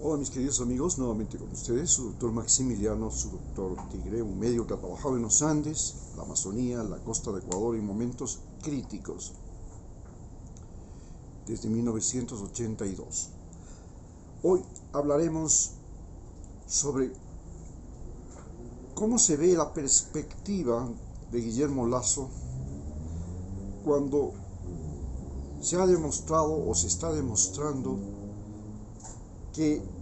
Hola mis queridos amigos, nuevamente con ustedes, su doctor Maximiliano, su doctor Tigre, un médico que ha trabajado en los Andes, la Amazonía, la costa de Ecuador en momentos críticos, desde 1982. Hoy hablaremos sobre cómo se ve la perspectiva de Guillermo Lasso cuando se ha demostrado o se está demostrando que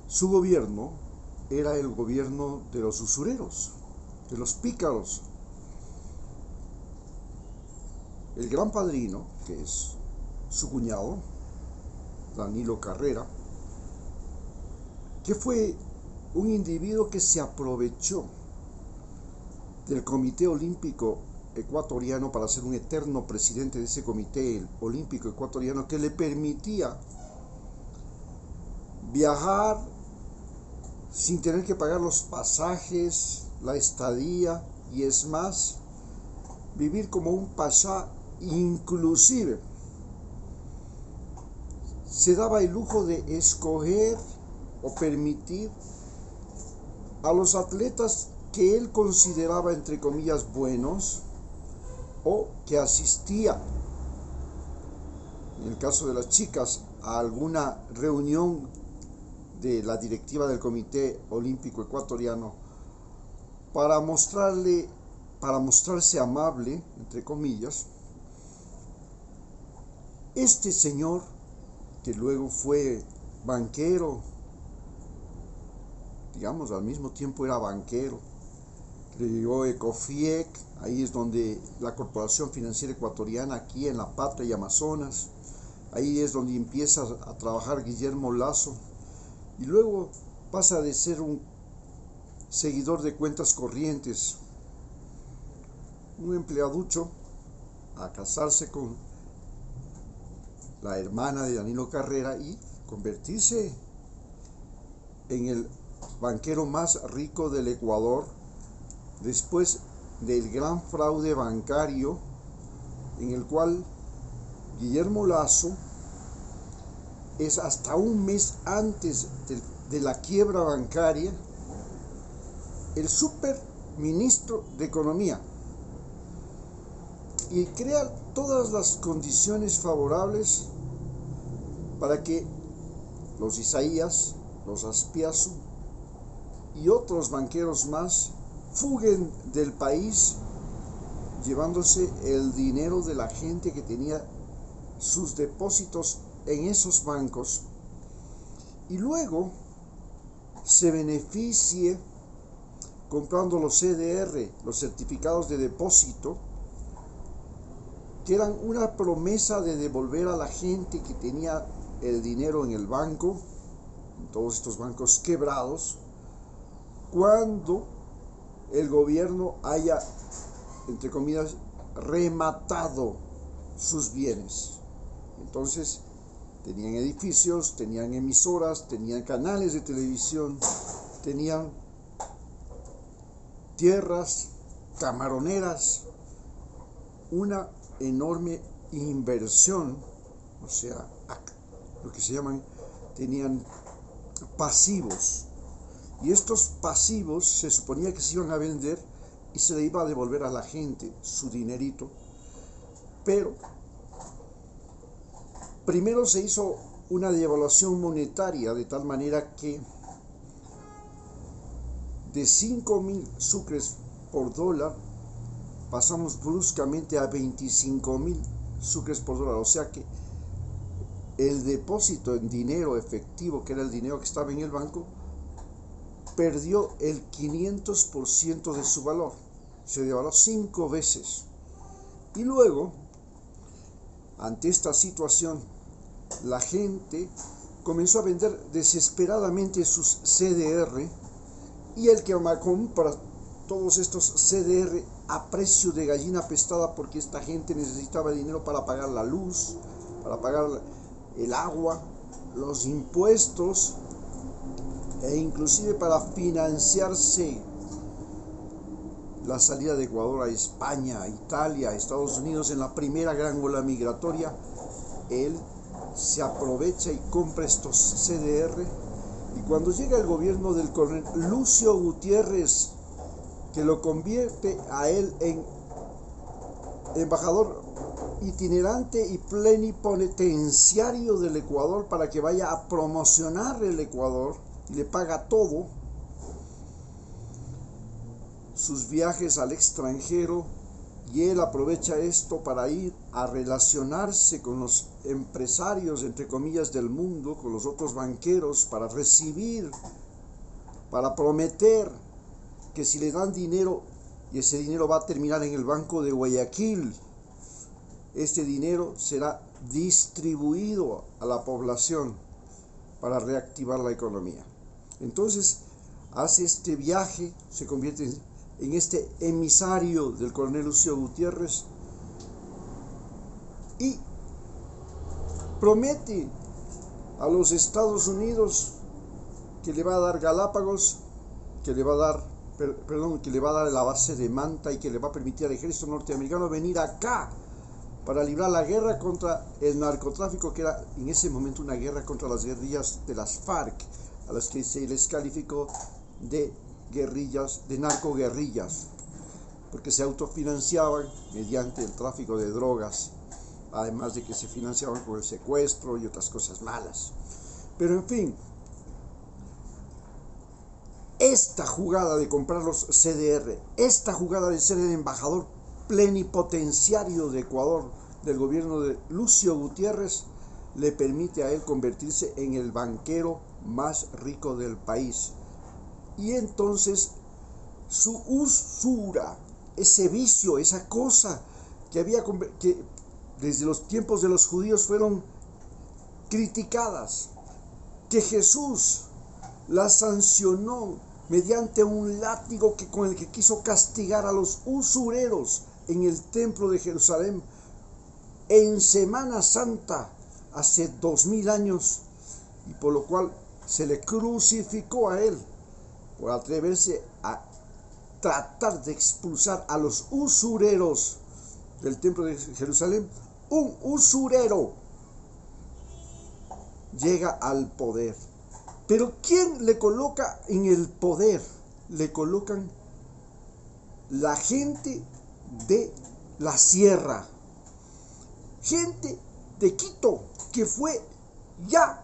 su gobierno era el gobierno de los usureros, de los pícaros. El gran padrino, que es su cuñado, Danilo Carrera, que fue un individuo que se aprovechó del Comité Olímpico Ecuatoriano para ser un eterno presidente de ese Comité Olímpico Ecuatoriano, que le permitía viajar sin tener que pagar los pasajes, la estadía y es más, vivir como un pasha. Inclusive se daba el lujo de escoger o permitir a los atletas que él consideraba entre comillas buenos o que asistía, en el caso de las chicas, a alguna reunión de la directiva del Comité Olímpico Ecuatoriano para mostrarse amable, entre comillas. Este señor, que luego fue banquero, digamos, al mismo tiempo era banquero, creó Ecofiec, ahí es donde la Corporación Financiera Ecuatoriana, aquí en La Patria y Amazonas, ahí es donde empieza a trabajar Guillermo Lasso, y luego pasa de ser un seguidor de cuentas corrientes, un empleaducho, a casarse con la hermana de Danilo Carrera y convertirse en el banquero más rico del Ecuador, después del gran fraude bancario en el cual Guillermo Lasso es hasta un mes antes de la quiebra bancaria el superministro de Economía y crea todas las condiciones favorables para que los Isaías, los Aspiazu y otros banqueros más fuguen del país llevándose el dinero de la gente que tenía sus depósitos en esos bancos y luego se beneficie comprando los CDR, los certificados de depósito, que eran una promesa de devolver a la gente que tenía el dinero en el banco, en todos estos bancos quebrados, cuando el gobierno haya, entre comillas, rematado sus bienes. Entonces, tenían edificios, tenían emisoras, tenían canales de televisión, tenían tierras, camaroneras, una enorme inversión, o sea, lo que se llaman, tenían pasivos, y estos pasivos se suponía que se iban a vender y se le iba a devolver a la gente su dinerito, pero primero se hizo una devaluación monetaria de tal manera que de 5.000 sucres por dólar pasamos bruscamente a 25.000 sucres por dólar, o sea que el depósito en dinero efectivo, que era el dinero que estaba en el banco, perdió el 500% de su valor, se devaluó 5 veces. Y luego, ante esta situación, la gente comenzó a vender desesperadamente sus CDR, y el que compra todos estos CDR a precio de gallina pestada, porque esta gente necesitaba dinero para pagar la luz, para pagar el agua, los impuestos e inclusive para financiarse la salida de Ecuador a España, a Italia, a Estados Unidos en la primera gran ola migratoria. Él se aprovecha y compra estos CDR, y cuando llega el gobierno del coronel Lucio Gutiérrez, que lo convierte a él en embajador itinerante y plenipotenciario del Ecuador para que vaya a promocionar el Ecuador, y le paga todo, sus viajes al extranjero, y él aprovecha esto para ir a relacionarse con los empresarios, entre comillas, del mundo, con los otros banqueros, para recibir, para prometer que si le dan dinero, y ese dinero va a terminar en el Banco de Guayaquil, este dinero será distribuido a la población para reactivar la economía. Entonces hace este viaje, se convierte en este emisario del coronel Lucio Gutiérrez, y promete a los Estados Unidos que le va a dar Galápagos, que le va a dar, que le va a dar la base de Manta, y que le va a permitir al ejército norteamericano venir acá para librar la guerra contra el narcotráfico, que era en ese momento una guerra contra las guerrillas de las FARC, a las que se les calificó de guerrillas, de narcoguerrillas, porque se autofinanciaban mediante el tráfico de drogas, además de que se financiaban con el secuestro y otras cosas malas. Pero en fin, esta jugada de comprar los CDR, esta jugada de ser el embajador plenipotenciario de Ecuador del gobierno de Lucio Gutiérrez, le permite a él convertirse en el banquero más rico del país. Y entonces su usura, ese vicio, esa cosa que desde los tiempos de los judíos fueron criticadas, que Jesús la sancionó mediante un látigo con el que quiso castigar a los usureros en el templo de Jerusalén en Semana Santa hace 2000 años, y por lo cual se le crucificó a él por atreverse a tratar de expulsar a los usureros del templo de Jerusalén. Un usurero llega al poder, pero ¿quién le coloca en el poder? Le colocan la gente de la sierra, gente de Quito, que fue ya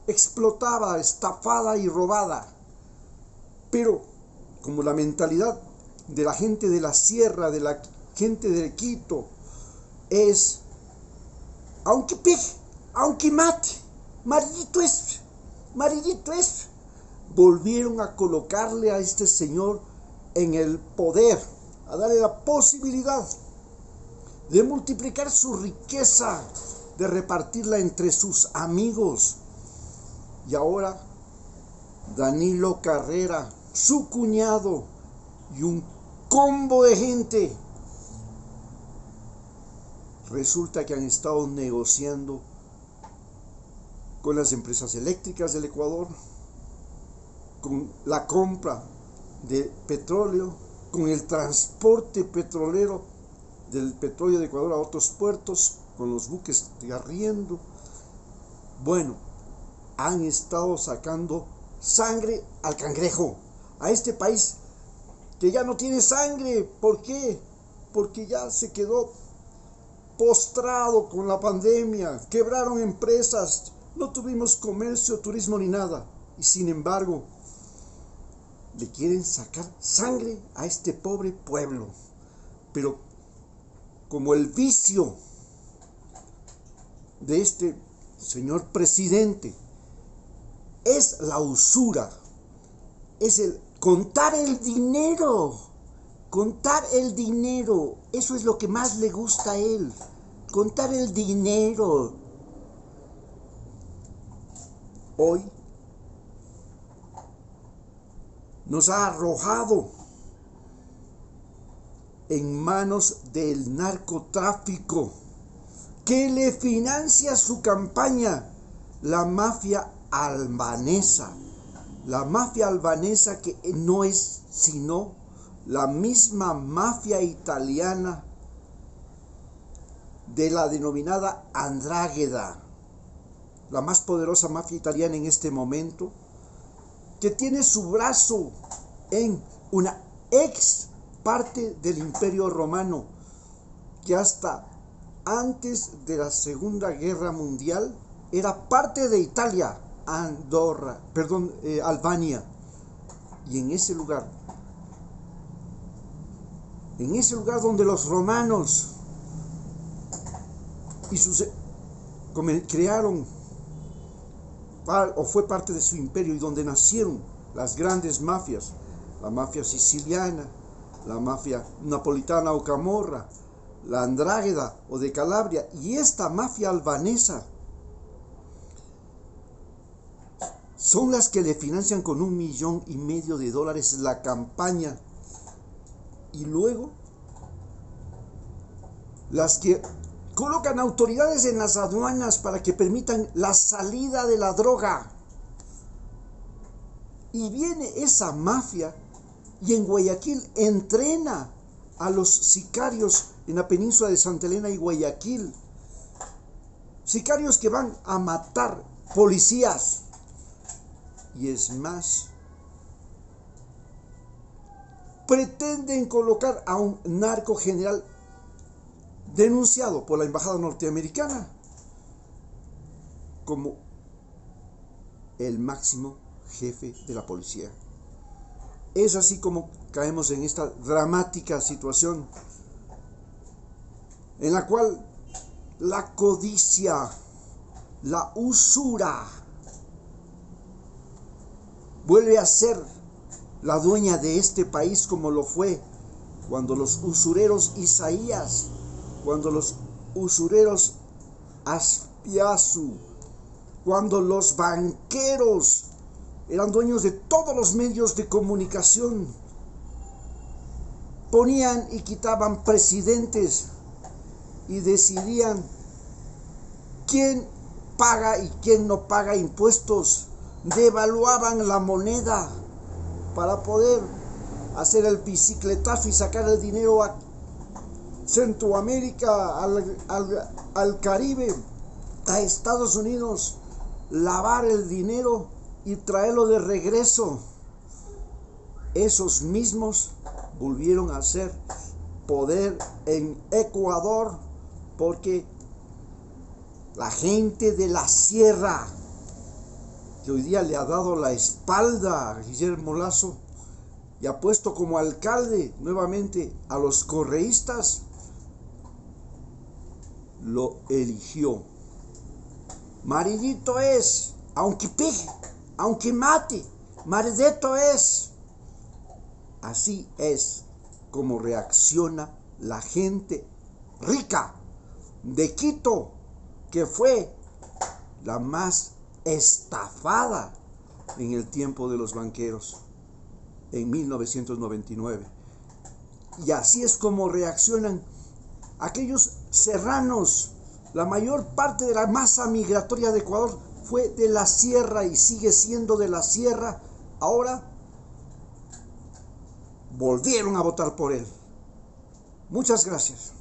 explotada, estafada y robada. Pero como la mentalidad de la gente de la sierra, de la gente de Quito, es, aunque pegue, aunque mate, maridito es, volvieron a colocarle a este señor en el poder, a darle la posibilidad de multiplicar su riqueza, de repartirla entre sus amigos. Y ahora Danilo Carrera, su cuñado y un combo de gente, resulta que han estado negociando con las empresas eléctricas del Ecuador, con la compra de petróleo, con el transporte petrolero del petróleo de Ecuador a otros puertos, con los buques de arriendo. Bueno, han estado sacando sangre al cangrejo, a este país que ya no tiene sangre. ¿Por qué? Porque ya se quedó postrado con la pandemia, quebraron empresas, no tuvimos comercio, turismo ni nada, y sin embargo le quieren sacar sangre a este pobre pueblo. Pero como el vicio de este señor presidente es la usura, es el contar el dinero, eso es lo que más le gusta a él, contar el dinero. Hoy nos ha arrojado en manos del narcotráfico, que le financia su campaña la mafia albanesa. La mafia albanesa, que no es sino la misma mafia italiana de la denominada 'Ndrangheta. la más poderosa mafia italiana en este momento, que tiene su brazo en una ex parte del Imperio Romano, que hasta antes de la Segunda Guerra Mundial era parte de Italia, Albania. Y en ese lugar donde los romanos crearon, o fue parte de su imperio, y donde nacieron las grandes mafias, la mafia siciliana, la mafia napolitana o camorra, la andrágueda o de Calabria, y esta mafia albanesa, son las que le financian con $1,5 millones la campaña, y luego las que colocan autoridades en las aduanas para que permitan la salida de la droga. Y viene esa mafia y en Guayaquil entrena a los sicarios en la península de Santa Elena y Guayaquil. Sicarios que van a matar policías. Y es más, pretenden colocar a un narco general denunciado por la embajada norteamericana como el máximo jefe de la policía. Es así como caemos en esta dramática situación en la cual la codicia, la usura, vuelve a ser la dueña de este país, como lo fue cuando los usureros Isaías, cuando los usureros Aspiazu, cuando los banqueros eran dueños de todos los medios de comunicación, ponían y quitaban presidentes y decidían quién paga y quién no paga impuestos, devaluaban la moneda para poder hacer el bicicletazo y sacar el dinero a Centroamérica, al Caribe, a Estados Unidos, lavar el dinero y traerlo de regreso. Esos mismos volvieron a hacer poder en Ecuador, porque la gente de la sierra, que hoy día le ha dado la espalda a Guillermo Lasso y ha puesto como alcalde nuevamente a los correístas, lo eligió. Maridito es, aunque pegue, aunque mate, maridito es. Así es como reacciona la gente rica de Quito, que fue la más estafada en el tiempo de los banqueros, en 1999. Y así es como reaccionan aquellos serranos. La mayor parte de la masa migratoria de Ecuador fue de la sierra y sigue siendo de la sierra. Ahora volvieron a votar por él. Muchas gracias.